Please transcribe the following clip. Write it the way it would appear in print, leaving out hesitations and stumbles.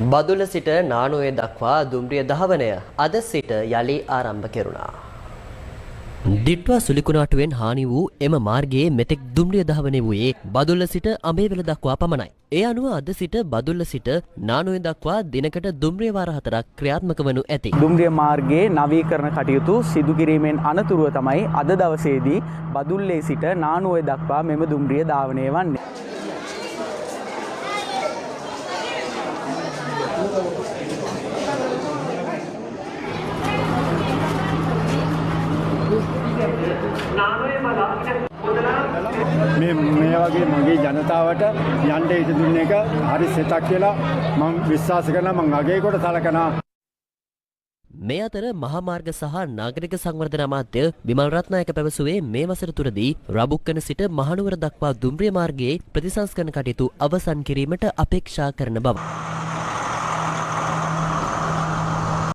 බදුල්ල සිට නානුවේ දක්වා දුම්රිය දහවනය අද සිට යළි ආරම්භ කෙරුණා. දිට්වා සුලිකුණාටුවෙන් හානි වූ එම මාර්ගයේ මෙතෙක් දුම්රිය දහවනය වූයේ බදුල්ල සිට අඹේවැල දක්වා පමණයි. ඒ අනුව අද සිට බදුල්ල සිට නානුවේ දක්වා දිනකට දුම්රිය වාර 4ක් ක්‍රියාත්මක වනු ඇති. දුම්රිය මාර්ගයේ නවීකරණ කටයුතු සිදු කිරීමෙන් අනතුරුව තමයි අද දවසේදී බදුල්ලේ සිට නානුවේ දක්වා මෙම දුම්රිය ධාවනය වන්නේ. මේ වගේ මගේ ජනතාවට යන්න ඉඩ දුන්න එක හරි සෙතක් කියලා මම විශ්වාස කරනවා. මම අගය කොට සලකනවා. මේ අතර මහා මාර්ග සහ නාගරික සංවර්ධන අමාත්‍ය විමල් රත්නායක පැවසුවේ මේ වසර තුරදී රබුක්කන සිට මහනුවර දක්වා දුම්රිය මාර්ගයේ ප්‍රතිසංස්කරණ කටයුතු අවසන් කිරීමට අපේක්ෂා කරන බව.